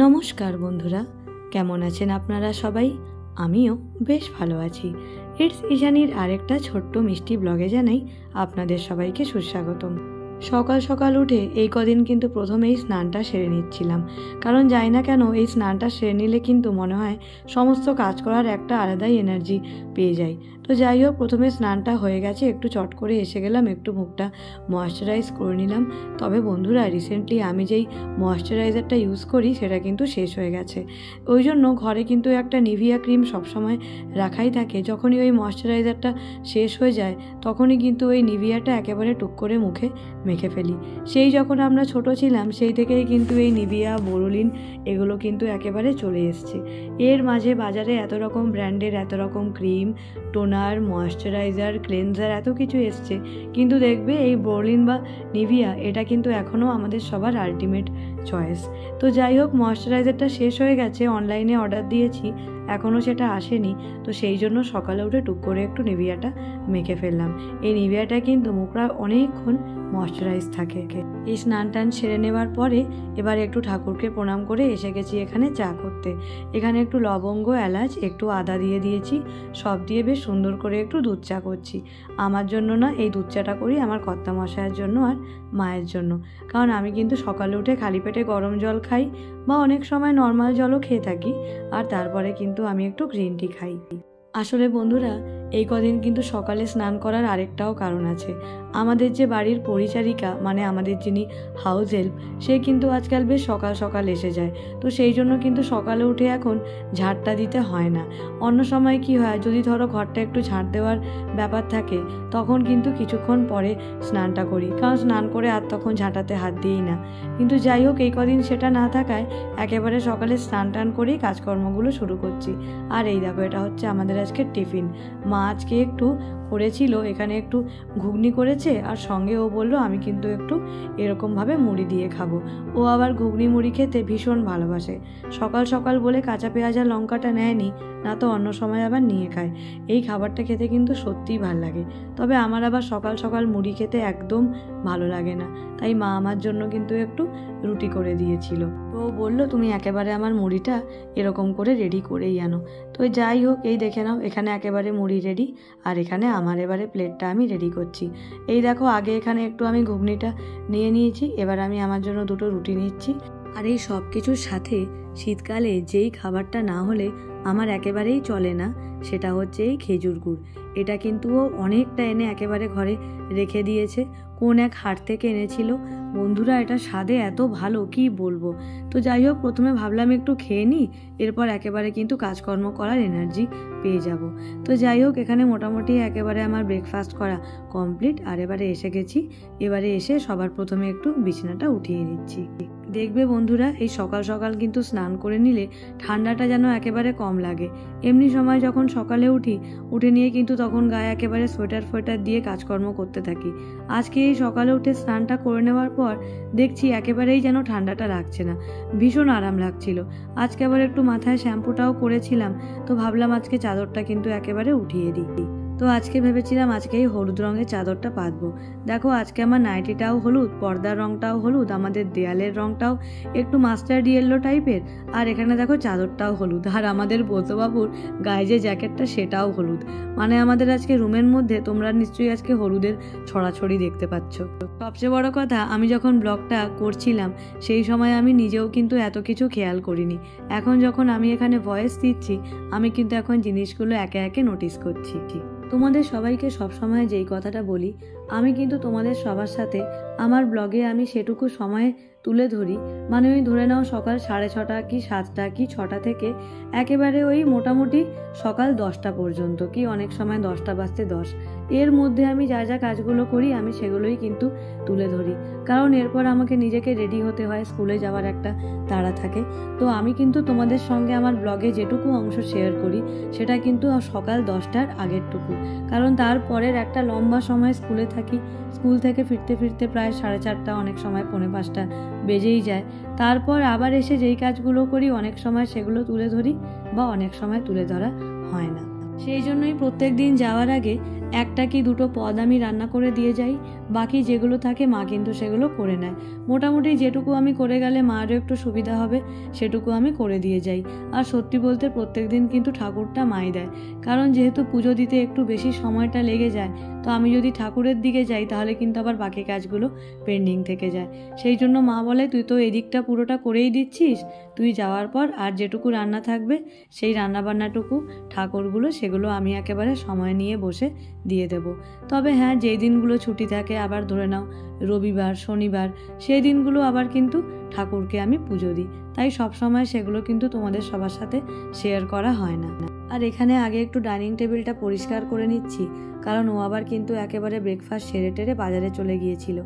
নমস্কার বন্ধুরা, কেমন আছেন আপনারা সবাই? আমিও বেশ ভালো আছি। ইটস ইশানির আরেকটা ছোট্ট মিষ্টি ব্লগে জানাই আপনাদের সবাইকে সুস্বাগতম। সকাল সকাল উঠে এই কদিন কিন্তু প্রথমেই স্নানটা সেরে নিচ্ছিলাম, কারণ জানি না কেন এই স্নানটা সেরে নিলে কিন্তু মনে হয় সমস্ত কাজ করার একটা আলাদাই এনার্জি পেয়ে যাই। তো যাই হোক, প্রথমে স্নানটা হয়ে গেছে, একটু চট করে এসে গেলাম, একটু মুখটা ময়েশ্চারাইজ করে নিলাম। তবে বন্ধুরা, রিসেন্টলি আমি যেই ময়েশ্চারাইজারটা ইউজ করি সেটা কিন্তু শেষ হয়ে গেছে। ওই জন্য ঘরে কিন্তু একটা নিভিয়া ক্রিম সবসময় রাখাই থাকে। যখনই ওই ময়েশ্চারাইজারটা শেষ হয়ে যায় তখনই কিন্তু ওই নিভিয়াটা একেবারে টুক করে মুখে মেখে ফেলি। সেই যখন আমরা ছোট ছিলাম সেই থেকেই কিন্তু এই নিভিয়া, বোরোলিন এগুলো কিন্তু একেবারে চলে এসছে। এর মাঝে বাজারে এত রকম ব্র্যান্ডের এত রকম ক্রিম, টোনার, ময়েশ্চারাইজার, ক্লেনজার এত কিছু এসছে, কিন্তু দেখবে এই বোরোলিন বা নিভিয়া এটা কিন্তু এখনও আমাদের সবার আলটিমেট চয়েস। তো যাই হোক, ময়েশ্চারাইজারটা শেষ হয়ে গেছে, অনলাইনে অর্ডার দিয়েছি, এখনও সেটা আসেনি। তো সেই জন্য সকালে উঠে টুক করে একটু নিভিয়াটা মেখে ফেললাম। এই নিভিয়াটা কিন্তু মুখটা অনেকক্ষণ ময়েশ্চারাইজ থাকে। এই স্নান টান সেরে নেওয়ার পরে এবার একটু ঠাকুরকে প্রণাম করে এসে গেছি এখানে চা করতে। এখানে একটু লবঙ্গ, এলাচ, একটু আদা দিয়ে দিয়েছি, সব দিয়ে বেশ সুন্দর করে একটু দুধ চা করছি। আমার জন্য না, এই দুধ চাটা করি আমার কর্তামশায়ের জন্য আর মায়ের জন্য। কারণ আমি কিন্তু সকালে উঠে খালি পেটে গরম জল খাই বা অনেক সময় নর্মাল জলও খেয়ে থাকি, আর তারপরে কিন্তু আমি একটু গ্রিন টি খাই। আসলে বন্ধুরা, এই কদিন কিন্তু সকালে স্নান করার আরেকটাও কারণ আছে। আমাদের যে বাড়ির পরিচারিকা, মানে আমাদের যিনি হাউস হেল্প, সে কিন্তু আজকাল বেশ সকাল সকাল এসে যায়। তো সেই জন্য কিন্তু সকালে উঠে এখন ঝাড়টা দিতে হয় না। অন্য সময় কি হয়, যদি ধরো ঘরটা একটু ঝাড় দেওয়ার ব্যাপার থাকে তখন কিন্তু কিছুক্ষণ পরে স্নানটা করি, কারণ স্নান করে আর তখন ঝাঁটাতে হাত দিই না। কিন্তু যাই হোক, এই কদিন সেটা না থাকায় একেবারে সকালে স্নান টান করেই কাজকর্মগুলো শুরু করছি। আর এই দেখো, এটা হচ্ছে আমাদের আজকে টিফিন। মা আজকে একটু করেছিল, এখানে একটু ঘুগনি করেছে, আর সঙ্গে ও বললো আমি কিন্তু একটু এরকমভাবে মুড়ি দিয়ে খাবো। ও আবার ঘুগনি মুড়ি খেতে ভীষণ ভালোবাসে। সকাল সকাল বলে কাঁচা পেঁয়াজ আর লঙ্কাটা নেয়নি, না তো অন্য সময় আবার নিয়ে খায়। এই খাবারটা খেতে কিন্তু সত্যিই ভালো লাগে। তবে আমার আবার সকাল সকাল মুড়ি খেতে একদম ভালো লাগে না, তাই মা আমার জন্য কিন্তু একটু রুটি করে দিয়েছিল। তো ও বললো তুমি একেবারে আমার মুড়িটা এরকম করে রেডি করেই আনো। তো যাই হোক, এই দেখে নাও, এখানে একেবারে মুড়ি রেডি, আর এখানে আমার এবারে প্লেটটা আমি রেডি করছি। এই দেখো, আগে এখানে একটু আমি ঘুগনিটা নিয়ে নিয়েছি, এবার আমি আমার জন্য দুটো রুটি নিচ্ছি। আর এই সব কিছুর সাথে শীতকালে যেই খাবারটা না হলে আমার একেবারেই চলে না, সেটা হচ্ছে এই খেজুর গুড়। এটা কিন্তু ও অনেকটা এনে একেবারে ঘরে রেখে দিয়েছে, কোন এক হাট থেকে এনেছিল। বন্ধুরা, এটা স্বাদে এত ভালো কি বলবো। তো যাই হোক, প্রথমে ভাবলাম একটু খেয়ে নিই, এরপর একেবারে কিন্তু কাজকর্ম করার এনার্জি পেয়ে যাব। তো যাই হোক, এখানে মোটামুটি একেবারে আমার ব্রেকফাস্ট করা কমপ্লিট, আর এবারে এসে গেছি। এবারে এসে সবার প্রথমে একটু বিছানাটা উঠিয়ে নিচ্ছি। দেখবে বন্ধুরা, এই সকাল সকাল কিন্তু স্নান করে নিলে ঠান্ডাটা যেন একেবারে কম লাগে। এমনি সময় যখন সকালে উঠে নিয়ে কিন্তু তখন গায়ে একেবারে সোয়েটার দিয়ে কাজকর্ম করতে থাকি। আজকে এই সকালে উঠে স্নানটা করে নেওয়ার পর দেখছি একেবারেই যেন ঠান্ডাটা লাগছে না, ভীষণ আরাম লাগছিল। আজকে আবার একটু মাথায় শ্যাম্পুটাও করেছিলাম, তো ভাবলাম আজকে চাদরটা কিন্তু একেবারে উঠিয়ে দিই। তো আজকে ভেবেছিলাম আজকে এই হলুদ রঙের চাদরটা পাতবো। দেখো, আজকে আমার নাইটিটাও হলুদ, পর্দার রঙটাও হলুদ, আমাদের দেয়ালের রঙটাও একটু মাস্টার্ড ইয়েলো টাইপের, আর এখানে দেখো চাদরটাও হলুদ, আর আমাদের বোতবাবুর গায়ে যে জ্যাকেটটা সেটাও হলুদ। মানে আমাদের আজকে রুমের মধ্যে তোমরা নিশ্চয়ই আজকে হলুদের ছড়াছড়ি দেখতে পাচ্ছ। সবচেয়ে বড় কথা, আমি যখন ব্লগটা করছিলাম সেই সময় আমি নিজেও কিন্তু এত কিছু খেয়াল করিনি। এখন যখন আমি এখানে ভয়েস দিচ্ছি, আমি কিন্তু এখন জিনিসগুলো একে একে নোটিস করছি। তোমাদের সবাইকে সবসময় যেই কথাটা বলি, আমি কিন্তু তোমাদের সবার সাথে আমার ব্লগে আমি সেটুকু সময় তুলে ধরি, মানে ওই ধরে নাও সকাল 6:30 কি 7টা কি 6টা থেকে একেবারে ওই মোটামুটি সকাল 10টা পর্যন্ত, কি অনেক সময় 10টা বাজতে 10, এর মধ্যে আমি যা যা কাজগুলো করি আমি সেগুলোই কিন্তু তুলে ধরি। কারণ এরপর আমাকে নিজেকে রেডি হতে হয়, স্কুলে যাওয়ার একটা তাড়া থাকে। তো আমি কিন্তু তোমাদের সঙ্গে আমার ব্লগে যেটুকু অংশ শেয়ার করি সেটা কিন্তু সকাল 10টার আগেরটুকু, কারণ তারপরের একটা লম্বা সময় স্কুলে থাকি। স্কুল থেকে ফিরতে ফিরতে প্রায় 4:30, অনেক সময় 4:45 বেজেই যায়। তারপর আবার এসে যেই কাজগুলো করি অনেক সময় সেগুলো তুলে ধরি, বা অনেক সময় তুলে ধরা হয় না। সেই জন্যই প্রত্যেক দিন যাওয়ার আগে একটা কি দুটো পদ আমি রান্না করে দিয়ে যাই, বাকি যেগুলো থাকে মা কিন্তু সেগুলো করে নেয়। মোটামুটি যেটুকু আমি করে গেলে মারও একটু সুবিধা হবে সেটুকু আমি করে দিয়ে যাই। আর সত্যি বলতে প্রত্যেক দিন কিন্তু ঠাকুরটা মাই দেয়, কারণ যেহেতু পুজো দিতে একটু বেশি সময়টা লেগে যায়, তো আমি যদি ঠাকুরের দিকে যাই তাহলে কিন্তু আবার বাকি কাজগুলো পেন্ডিং থেকে যায়। সেই জন্য মা বলে তুই তো এদিকটা পুরোটা করেই দিচ্ছিস, তুই যাওয়ার পর আর যেটুকু রান্না থাকবে সেই রান্নাবান্নাটুকু ঠাকুরগুলো সেগুলো আমি একেবারে সময় নিয়ে বসে দিয়ে দেব। তবে হ্যাঁ, যেই দিনগুলো ছুটি থাকে, আবার ধরে নাও রবিবার শনিবার, সেই দিনগুলো আবার কিন্তু ঠাকুরকে আমি পুজো দিই, তাই সবসময় সেগুলো কিন্তু তোমাদের সবার সাথে শেয়ার করা হয় না। আর এখানে আগে একটু ডাইনিং টেবিলটা পরিষ্কার করে নিচ্ছি, কারণ ও আবার কিন্তু একেবারে ব্রেকফাস্ট সেরে টেরে বাজারে চলে গিয়েছিল।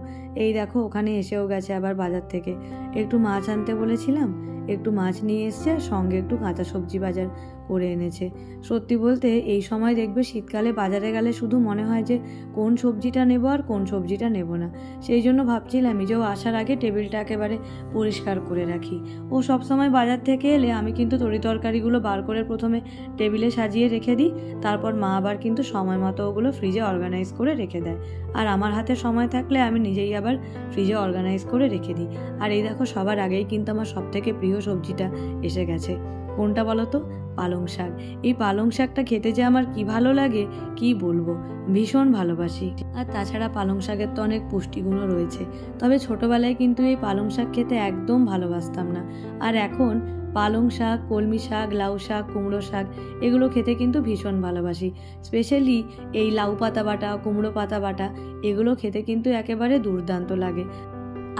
এই দেখো ওখানে এসেও গেছে আবার বাজার থেকে। একটু মাছ আনতে বলেছিলাম, একটু মাছ নিয়ে এসছে, সঙ্গে একটু কাঁচা সবজি বাজার করে এনেছে। সত্যি বলতে এই সময় দেখবে শীতকালে বাজারে গেলে শুধু মনে হয় যে কোন সবজিটা নেব আর কোন সবজিটা নেব না। সেই জন্য ভাবছিলাম যে ও আসার আগে টেবিলটা একেবারে পরিষ্কার করে রাখি। ও সবসময় বাজার থেকে এলে আমি কিন্তু তরিতরকারিগুলো বার করে প্রথমে টেবিলে সাজিয়ে রেখে দিই, তারপর মা আবার কিন্তু সময় মতো ওগুলো ফ্রিজে অর্গানাইজ করে রেখে দেয়। আর আমার হাতে সময় থাকলে আমি নিজেই আবার ফ্রিজে অর্গানাইজ করে রেখে দিই। আর এই দেখো সবার আগেই কিন্তু আমার সবথেকে প্রিয় সবজিটা এসে গেছে। কোনটা বলো তো? পালং শাক। এই পালং শাকটা খেতে যে আমার কি ভালো লাগে কি বলবো, ভীষণ ভালোবাসি। আর তাছাড়া পালং শাকের তো অনেক পুষ্টিগুণও রয়েছে। তবে ছোটবেলায় কিন্তু এই পালং শাক খেতে একদম ভালোবাসতাম না, আর এখন পালং শাক, কলমি শাক, লাউ শাক, কুমড়ো শাক এগুলো খেতে কিন্তু ভীষণ ভালোবাসি। স্পেশালি এই লাউ পাতা বাটা, কুমড়ো পাতা বাটা এগুলো খেতে কিন্তু একেবারে দুর্দান্ত লাগে।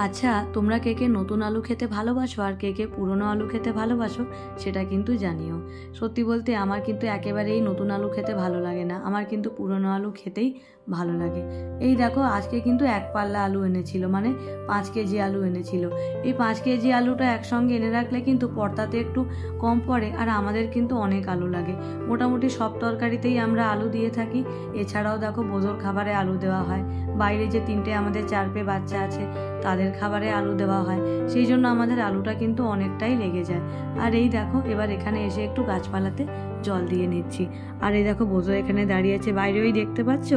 আচ্ছা, তোমরা কে কে নতুন আলু খেতে ভালোবাসো আর কে কে পুরনো আলু খেতে ভালোবাসো সেটা কিন্তু জানিও। সত্যি বলতে আমার কিন্তু একেবারেই নতুন আলু খেতে ভালো লাগে না, আমার কিন্তু পুরনো আলু খেতেই ভালো লাগে। এই দেখো আজকে কিন্তু 1 পাল্লা আলু এনেছিল, মানে 5 কেজি আলু এনেছিল। এই 5 কেজি আলুটা একসঙ্গে এনে রাখলে কিন্তু পর্তাতে একটু কম পড়ে, আর আমাদের কিন্তু অনেক আলু লাগে। মোটামুটি সব তরকারিতেই আমরা আলু দিয়ে থাকি। এছাড়াও দেখো বোঝোর খাবারে আলু দেওয়া হয়, বাইরে যে 3টে আমাদের 4 পেয়ে বাচ্চা আছে তাদের খাবারে আলু দেওয়া হয়, সেই জন্য আমাদের আলুটা কিন্তু অনেকটাই লেগে যায়। আর এই দেখো এবার এখানে এসে একটু গাছপালাতে জল দিয়ে নিচ্ছি। আর এই দেখো বোঝো এখানে দাঁড়িয়ে আছে, বাইরে ওই দেখতে পাচ্ছ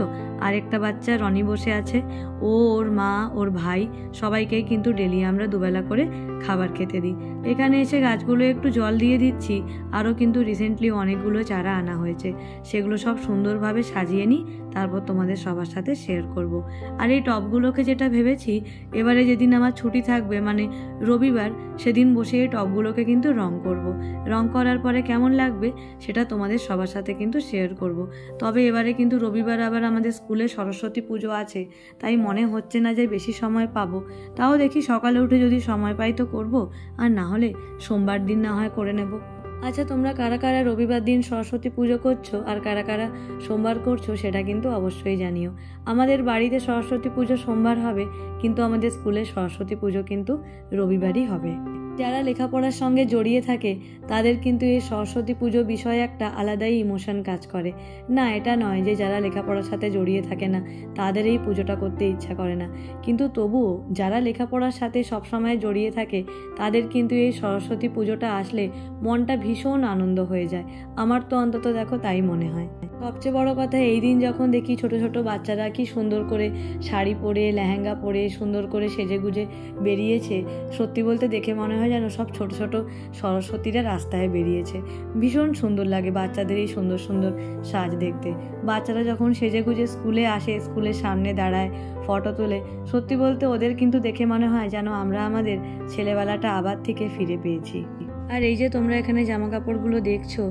আরেকটা বাচ্চা রনি বসে আছে। ও, ওর মা, ওর ভাই সবাইকেই কিন্তু ডেলি আমরা দুবেলা করে খাবার খেতে দিই। এখানে এসে গাছগুলো একটু জল দিয়ে দিচ্ছি। আরও কিন্তু রিসেন্টলি অনেকগুলো চারা আনা হয়েছে, সেগুলো সব সুন্দরভাবে সাজিয়ে নিই, তারপর তোমাদের সবার সাথে শেয়ার করব। আর এই টবগুলোকে যেটা ভেবেছি, এবারে যেদিন আমার ছুটি থাকবে মানে রবিবার, সেদিন বসে এই টবগুলোকে কিন্তু রং করব। রং করার পরে কেমন লাগবে সেটা তোমাদের সবার সাথে কিন্তু শেয়ার করব। তবে এবারে কিন্তু রবিবার আবার আমাদের স্কুলে সরস্বতী পুজো আছে, তাই মনে হচ্ছে না যে বেশি সময় পাবো। তাও দেখি সকালে উঠে যদি সময় পাই তো করব, আর না হলে সোমবার দিন না হয় করে নেব। আচ্ছা, তোমরা কারা কারা রবিবার দিন সরস্বতী পুজো করছো আর কারা কারা সোমবার করছো সেটা কিন্তু অবশ্যই জানিও। আমাদের বাড়িতে সরস্বতী পুজো সোমবার হবে, কিন্তু আমাদের স্কুলে সরস্বতী পুজো কিন্তু রবিবারই হবে। যারা লেখাপড়ার সঙ্গে জড়িয়ে থাকে তাদের কিন্তু এই সরস্বতী পুজো বিষয়ে একটা আলাদাই ইমোশন কাজ করে। না, এটা নয় যে যারা লেখাপড়ার সাথে জড়িয়ে থাকে না তাদের এই পুজোটা করতে ইচ্ছা করে না, কিন্তু তবুও যারা লেখাপড়ার সাথে সবসময় জড়িয়ে থাকে তাদের কিন্তু এই সরস্বতী পুজোটা আসলে মনটা ভীষণ আনন্দ হয়ে যায়। আমার তো অন্তত দেখো তাই মনে হয়। সবচেয়ে বড় কথা, এই দিন যখন দেখি ছোট ছোট বাচ্চারা কি সুন্দর করে শাড়ি পরে, লেহেঙ্গা পরে সুন্দর করে সেজেগুজে বেরিয়েছে, সত্যি বলতে দেখে মনে হয় যেন সব ছোট ছোট সরস্বতীরা রাস্তায় বেরিয়েছে। ভীষণ সুন্দর লাগে বাচ্চাদের এই সুন্দর সুন্দর সাজ দেখতে। বাচ্চারা যখন সেজেগুজে স্কুলে আসে, স্কুলের সামনে দাঁড়ায়, ফটো তোলে, সত্যি বলতে ওদের কিন্তু দেখে মনে হয় যেন আমরা আমাদের ছেলেবেলাটা আবার থেকে ফিরে পেয়েছি। আর এই যে তোমরা এখানে জামা কাপড়গুলো দেখছো,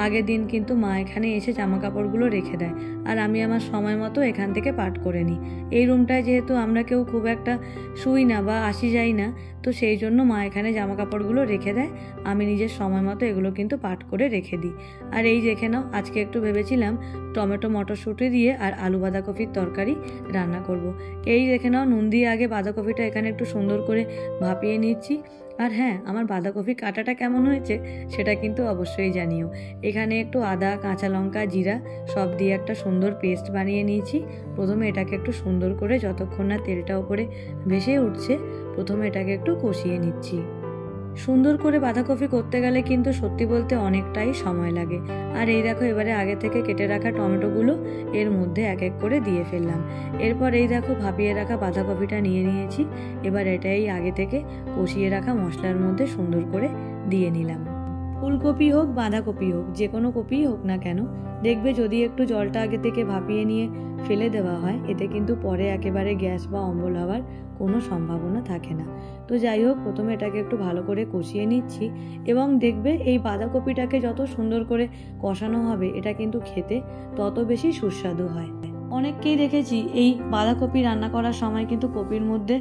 আগের দিন কিন্তু মা এখানে এসে জামা কাপড়গুলো রেখে দেয়, আর আমি আমার সময় মতো এখান থেকে পাঠ করে নিই। এই রুমটায় যেহেতু আমরা কেউ খুব একটা শুই না বা আসি যাই না, তো সেই জন্য মা এখানে জামা কাপড়গুলো রেখে দেয়, আমি নিজের সময় মতো এগুলো কিন্তু পাঠ করে রেখে দিই। আর এই দেখে নাও, আজকে একটু ভেবেছিলাম টমেটো মটরশুঁটি দিয়ে আর আলু বাঁধাকপির তরকারি রান্না করব। এই দেখে নাও, নুন দিয়ে আগে বাঁধাকপিটা এখানে একটু সুন্দর করে ভাপিয়ে নিচ্ছি। আর হ্যাঁ, আমার বাঁধাকপি কাটাটা কেমন হয়েছে সেটা কিন্তু অবশ্যই জানিও। এখানে একটু আদা, কাঁচা লঙ্কা, জিরা সব দিয়ে একটা সুন্দর পেস্ট বানিয়ে নিয়েছি। প্রথমে এটাকে একটু সুন্দর করে, যতক্ষণ না তেলটা উপরে ভেসে উঠছে, প্রথমে এটাকে একটু কষিয়ে নিচ্ছি। সুন্দর করে বাঁধাকপি করতে গেলে কিন্তু সত্যি বলতে অনেকটাই সময় লাগে। আর এই দেখো এবারে আগে থেকে কেটে রাখা টমেটোগুলো এর মধ্যে এক এক করে দিয়ে ফেললাম। এরপর এই দেখো ভাপিয়ে রাখা বাঁধাকপিটা নিয়ে নিয়েছি। এবার এটাই আগে থেকে কষিয়ে রাখা মশলার মধ্যে সুন্দর করে দিয়ে নিলাম। ফুলকপি হোক বাঁধাকপি হোক, যে কোনো কপিই হোক না কেন, দেখবে যদি একটু জলটা আগে থেকে ভাপিয়ে নিয়ে ফেলে দেওয়া হয়, এতে কিন্তু পরে একেবারে গ্যাস বা অম্বল হওয়ার কোনো সম্ভাবনা থাকে না। তো যাই হোক, প্রথমে এটাকে একটু ভালো করে কষিয়ে নিচ্ছি এবং দেখবে এই বাঁধাকপিটাকে যত সুন্দর করে কষানো হবে এটা কিন্তু খেতে তত বেশি সুস্বাদু হয়। অনেককেই দেখেছি এই বাঁধাকপি রান্না করার সময় কিন্তু কপির মধ্যে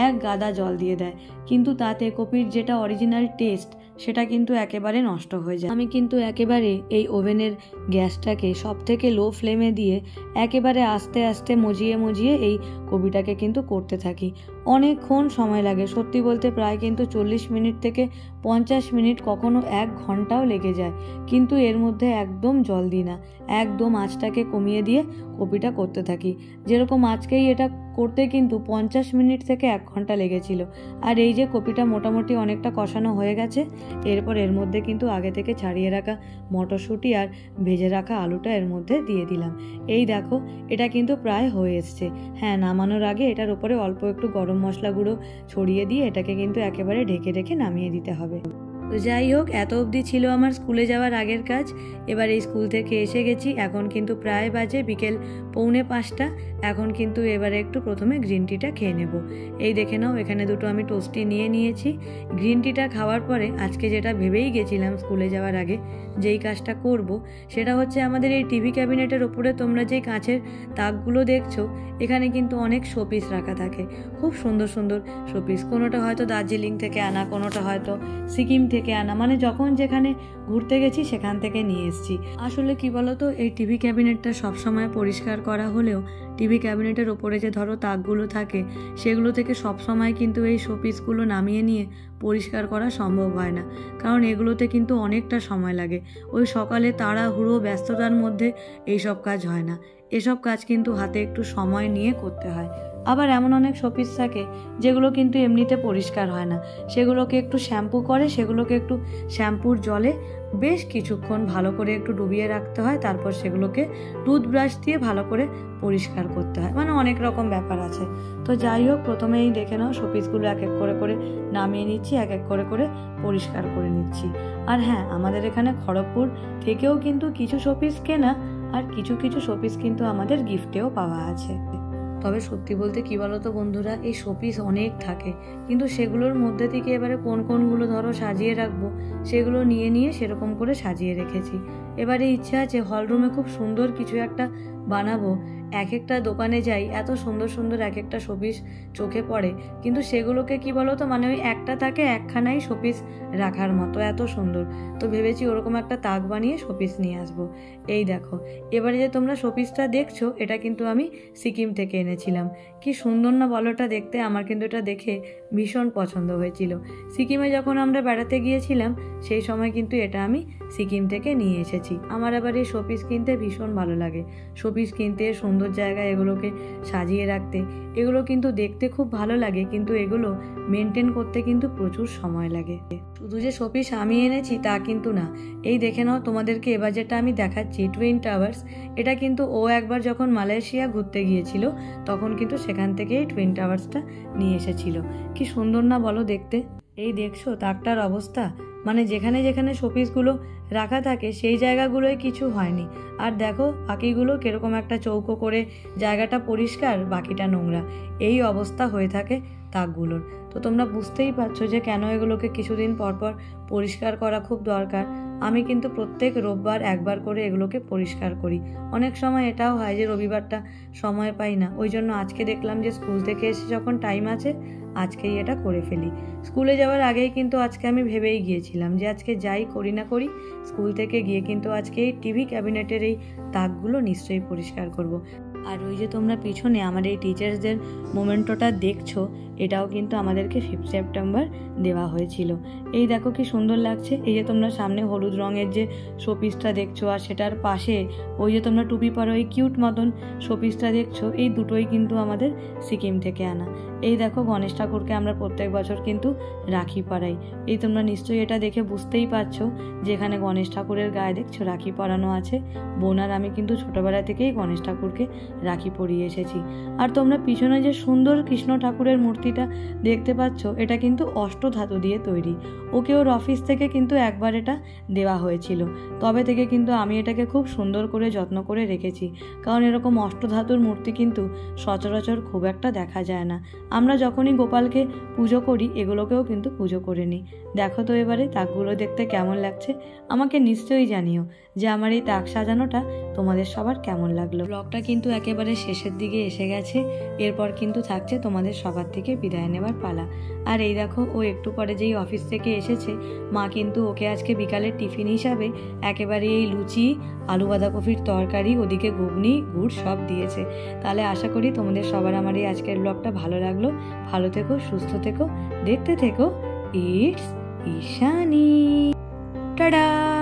এক গাদা জল দিয়ে দেয়, কিন্তু তাতে কপির যেটা অরিজিনাল টেস্ট সেটা কিন্তু একেবারে নষ্ট হয়ে যায়। আমি কিন্তু একেবারে এই ওভেনের গ্যাসটাকে সব থেকে লো ফ্লেমে দিয়ে একেবারে আস্তে আস্তে মজিয়ে এই কপিটাকে কিন্তু করতে থাকি। অনেকক্ষণ সময় লাগে, সত্যি বলতে প্রায় কিন্তু 40 মিনিট থেকে 50 মিনিট, কখনো 1 ঘন্টাও লেগে যায়। কিন্তু এর মধ্যে একদম জল দিই না, একদম আঁচটাকে কমিয়ে দিয়ে কপিটা করতে থাকি। যেরকম আজকেই এটা করতে কিন্তু 50 মিনিট থেকে 1 ঘন্টা লেগেছিল। আর এই যে কপিটা মোটামুটি অনেকটা কষানো হয়ে গেছে, এরপর এর মধ্যে কিন্তু আগে থেকে ছাড়িয়ে রাখা মটরশুঁটি আর ভেজে রাখা আলুটা এর মধ্যে দিয়ে দিলাম। এই দেখো এটা কিন্তু প্রায় হয়ে এসছে। হ্যাঁ, নামানোর আগে এটার উপরে অল্প একটু গরম মশলা গুঁড়ো ছড়িয়ে দিয়ে এটাকে কিন্তু একেবারে ঢেকে রেখে নামিয়ে দিতে হবে। তো যাই হোক, এত অবধি ছিল আমার স্কুলে যাওয়ার আগের কাজ। এবার এই স্কুল থেকে এসে গেছি, এখন কিন্তু প্রায় বাজে বিকেল 4:45। এখন কিন্তু এবারে একটু প্রথমে গ্রিন টিটা খেয়ে নেব। এই দেখে নাও, এখানে দুটো আমি টোস্টি নিয়ে নিয়েছি। গ্রিন টিটা খাওয়ার পরে আজকে যেটা ভেবেই গেছিলাম স্কুলে যাওয়ার আগে যেই কাজটা করব, সেটা হচ্ছে আমাদের এই টিভি ক্যাবিনেটের ওপরে তোমরা যেই কাঁচের তাকগুলো দেখছো, এখানে কিন্তু অনেক শোপিস রাখা থাকে, খুব সুন্দর সুন্দর শোপিস। কোনোটা হয়তো দার্জিলিং থেকে আনা, কোনোটা হয়তো সিকিম থেকে আনা, মানে যখন যেখানে ঘুরতে গেছি সেখান থেকে নিয়ে এসেছি। আসলে কি বলতো, এই টিভি ক্যাবিনেটটা সবসময় পরিষ্কার করা হলেও টিভি ক্যাবিনেটের ওপরে যে ধরো তাকগুলো থাকে, সেগুলো থেকে সবসময় কিন্তু এই শোপিসগুলো নামিয়ে নিয়ে পরিষ্কার করা সম্ভব হয় না, কারণ এগুলোতে কিন্তু অনেকটা সময় লাগে। ওই সকালে তাড়াহুড়ো ব্যস্ততার মধ্যে এইসব কাজ হয় না। এসব কাজ কিন্তু হাতে একটু সময় নিয়ে করতে হয়। আবার এমন অনেক শোপিস থাকে যেগুলো কিন্তু এমনিতে পরিষ্কার হয় না, সেগুলোকে একটু শ্যাম্পু করে, সেগুলোকে একটু শ্যাম্পুর জলে বেশ কিছুক্ষণ ভালো করে একটু ডুবিয়ে রাখতে হয়, তারপর সেগুলোকে টুথব্রাশ দিয়ে ভালো করে পরিষ্কার করতে হয়, মানে অনেক রকম ব্যাপার আছে। তো যাই হোক, প্রথমেই দেখে নাও শোপিসগুলো এক এক করে নামিয়ে নিচ্ছি, এক এক করে পরিষ্কার করে নিচ্ছি। আর হ্যাঁ, আমাদের এখানে খড়গপুর থেকেও কিন্তু কিছু শোপিস কেনা, আর কিছু শোপিস কিন্তু আমাদের গিফটেও পাওয়া আছে। তবে সত্যি বলতে কি বলতো বন্ধুরা, এই শোপিস অনেক থাকে, কিন্তু সেগুলোর মধ্যে থেকে এবারে কোনগুলো ধরো সাজিয়ে রাখবো, সেগুলো নিয়ে সেরকম করে সাজিয়ে রেখেছি। এবারে ইচ্ছা আছে হলরুমে খুব সুন্দর কিছু একটা বানাবো। এক একটা দোকানে যাই, এত সুন্দর সুন্দর এক একটা শোপিস চোখে পড়ে, কিন্তু সেগুলোকে কি বলতো, মানে ওই একটা থাকে একখানাই শোপিস রাখার মতো, এত সুন্দর। তো ভেবেছি ওরকম একটা তাক বানিয়ে শোপিস নিয়ে আসবো। এই দেখো, এবারে যে তোমরা শোপিসটা দেখছো, এটা কিন্তু আমি সিকিম থেকে এনেছিলাম। কি সুন্দর না বলোটা দেখতে, আমার কিন্তু এটা দেখে ভীষণ পছন্দ হয়েছিল। সিকিমে যখন আমরা বেড়াতে গিয়েছিলাম, সেই সময় কিন্তু এটা আমি সিকিম থেকে নিয়ে এসেছি। আমার আবার এই শোপিস কিনতে ভীষণ ভালো লাগে। শোপিস কিনতে, সুন্দর জায়গায় এগুলোকে সাজিয়ে রাখতে, এগুলো কিন্তু দেখতে খুব ভালো লাগে, কিন্তু এগুলো মেনটেন করতে কিন্তু প্রচুর সময় লাগে। শুধু যে শোপিস আমি এনেছি তা কিন্তু না। এই দেখে নাও, তোমাদেরকে এবার যেটা আমি দেখাচ্ছি টুইন টাওয়ার্স, এটা কিন্তু ও একবার যখন মালয়েশিয়া ঘুরতে গিয়েছিল তখন কিন্তু সেখান থেকে এই টুইন টাওয়ার্সটা নিয়ে এসেছিল। কি সুন্দর না বলো দেখতে। এই দেখছো তাকটার অবস্থা, মানে যেখানে যেখানে শোপিসগুলো রাখা থাকে সেই জায়গাগুলোয় কিছু হয়নি। আর দেখো বাকিগুলো কিরকম একটা চৌকো করে, জায়গাটা পরিষ্কার, বাকিটা নোংরা, এই অবস্থা হয়ে থাকে তাকগুলোর। তো তোমরা বুঝতেই পারছো যে কেন এগুলোকে কিছুদিন পর পরিষ্কার করা খুব দরকার। আমি কিন্তু প্রত্যেক রোববার একবার করে এগুলোকে পরিষ্কার করি। অনেক সময় এটাও হয় যে রবিবারটা সময় পাই না, ওই জন্য আজকে দেখলাম যে স্কুল থেকে এসে যখন টাইম আছে আজকেই এটা করে ফেলি। স্কুলে যাওয়ার আগেই কিন্তু আজকে আমি ভেবেই গিয়েছিলাম যে আজকে যাই করি না করি, স্কুল থেকে গিয়ে কিন্তু আজকে এই টিভি ক্যাবিনেটের এই তাকগুলো নিশ্চয়ই পরিষ্কার করব। আর ওই যে তোমরা পিছনে আমার এই টিচার্সদের মোমেন্টোটা দেখছো, এটাও কিন্তু আমাদেরকে 5 সেপ্টেম্বর দেওয়া হয়েছিল। এই দেখো কি সুন্দর লাগছে। এই যে তোমরা সামনে হলুদ রঙের যে শোপিসটা দেখছো, আর সেটার পাশে ওই যে তোমরা টুপি পরো এই কিউট মতন শোপিসটা দেখছো, এই দুটোই কিন্তু আমাদের সিকিম থেকে আনা। এই দেখো গণেশ ঠাকুরকে আমরা প্রত্যেক বছর কিন্তু রাখি পরাই। এই তোমরা নিশ্চয়ই এটা দেখে বুঝতেই পারছো যে এখানে গণেশ ঠাকুরের গায়ে দেখছো রাখি পরানো আছে। বোন আর আমি কিন্তু ছোটবেলা থেকেই গণেশ ঠাকুরকে রাখি পরিয়ে এসেছি। আর তোমরা পিছনে যে সুন্দর কৃষ্ণ ঠাকুরের মূর্তিটা দেখতে পাচ্ছ, এটা কিন্তু অষ্টধাতু দিয়ে তৈরি। ওকে ওর অফিস থেকে কিন্তু একবার এটা দেওয়া হয়েছিল, তবে থেকে কিন্তু আমি এটাকে খুব সুন্দর করে যত্ন করে রেখেছি, কারণ এরকম অষ্টধাতুর মূর্তি কিন্তু সচরাচর খুব একটা দেখা যায় না। আমরা যখনই গোপালকে পুজো করি এগুলোকেও কিন্তু পুজো করে নিই। দেখো তো এবারে তাকগুলো দেখতে কেমন লাগছে, আমাকে নিশ্চয়ই জানিও যে আমার এই তাক সাজানোটা তোমাদের সবার কেমন লাগলো। ব্লগটা কিন্তু একেবারে শেষের দিকে এসে গেছে, এরপর কিন্তু থাকছে তোমাদের সবার থেকে বিদায় নেবার পালা। আর এই দেখো ও একটু পরে যেই অফিস থেকে এসেছে, মা কিন্তু ওকে আজকে বিকালের টিফিন হিসাবে একেবারে এই লুচি, আলু বাঁধাকপির তরকারি, ওদিকে ঘুগনি, গুড় সব দিয়েছে। তাহলে আশা করি তোমাদের সবার আমার এই আজকের ব্লগটা ভালো লাগলো। ভালো থেকো, সুস্থ থেকো, দেখতে থেকো ইটস ঈশানী। টাটা।